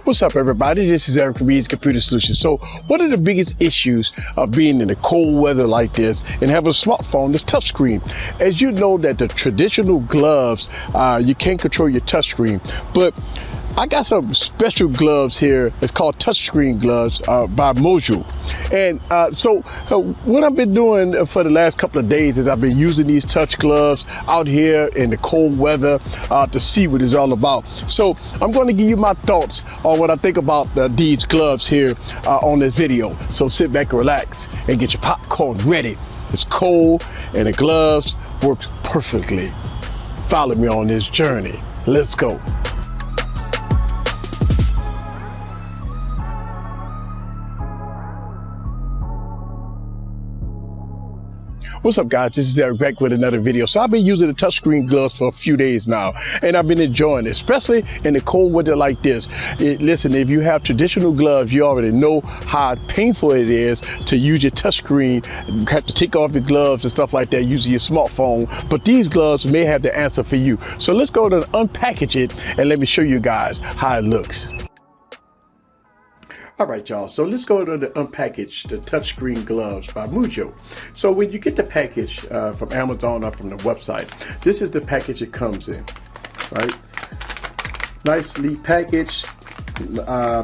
What's up, everybody? This is Eric from Easy Computer Solutions. So one of the biggest issues of being in a cold weather like this and having a smartphone is touchscreen. As you know that the traditional gloves, you can't control your touchscreen, but I got some special gloves here. It's called touchscreen gloves by Mujjo. And what I've been doing for the last couple of days is I've been using these touch gloves out here in the cold weather to see what it's all about. So I'm going to give you my thoughts on what I think about these gloves here on this video. So sit back and relax and get your popcorn ready. It's cold and the gloves work perfectly. Follow me on this journey. Let's go. What's up, guys? This is Eric back with another video. So I've been using the touchscreen gloves for a few days now, and I've been enjoying it, especially in the cold weather like this. Listen, if you have traditional gloves, you already know how painful it is to use your touchscreen. You have to take off your gloves and stuff like that using your smartphone, but these gloves may have the answer for you. So let's go to unpackage it and let me show you guys how it looks. All right, y'all, so let's go to the unpackage, the touchscreen gloves by Mujjo. So when you get the package from Amazon or from the website, this is the package it comes in, right? Nicely packaged,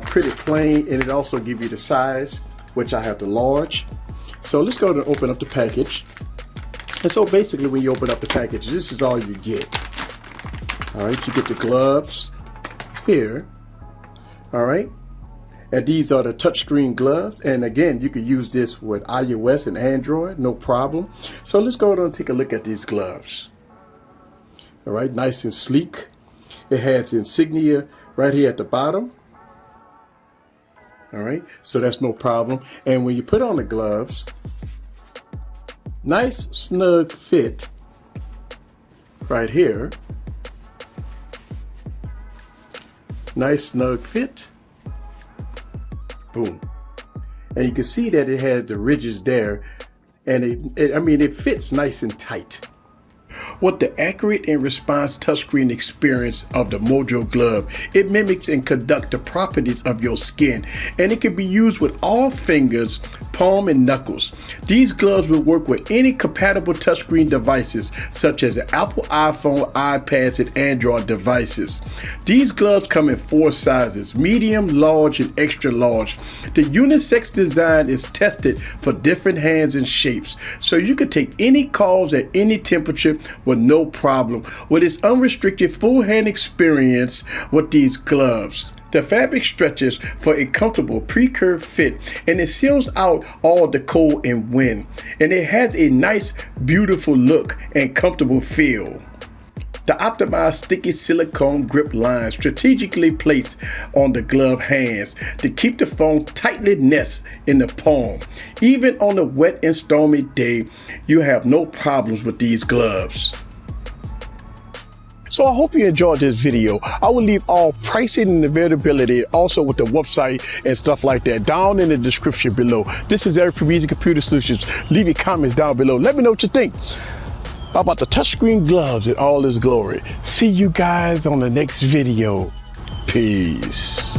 pretty plain, and it also gives you the size, which I have the large. So let's go to open up the package. And so basically when you open up the package, this is all you get. All right, you get the gloves here, all right? And these are the touchscreen gloves. And again, you can use this with iOS and Android, no problem. So let's go ahead and take a look at these gloves. All right, nice and sleek. It has insignia right here at the bottom. All right, so that's no problem. And when you put on the gloves, nice snug fit right here. Nice snug fit. Boom. And you can see that it has the ridges there, and it fits nice and tight. What the accurate and response touchscreen experience of the Mujjo glove, it mimics and conducts the properties of your skin, and it can be used with all fingers, palm and knuckles. These gloves will work with any compatible touchscreen devices such as the Apple iPhone, iPads, and Android devices. These gloves come in 4 sizes: medium, large, and extra large. The unisex design is tested for different hands and shapes, so you can take any calls at any temperature with no problem with its unrestricted full hand experience with these gloves. The fabric stretches for a comfortable pre-curved fit, and it seals out all the cold and wind, and it has a nice, beautiful look and comfortable feel. The optimized sticky silicone grip line strategically placed on the glove hands to keep the phone tightly nested in the palm. Even on a wet and stormy day, you have no problems with these gloves. So I hope you enjoyed this video. I will leave all pricing and availability, also with the website and stuff like that, down in the description below. This is Eric from Easy Computer Solutions. Leave your comments down below. Let me know what you think about the touchscreen gloves in all its glory. See you guys on the next video. Peace.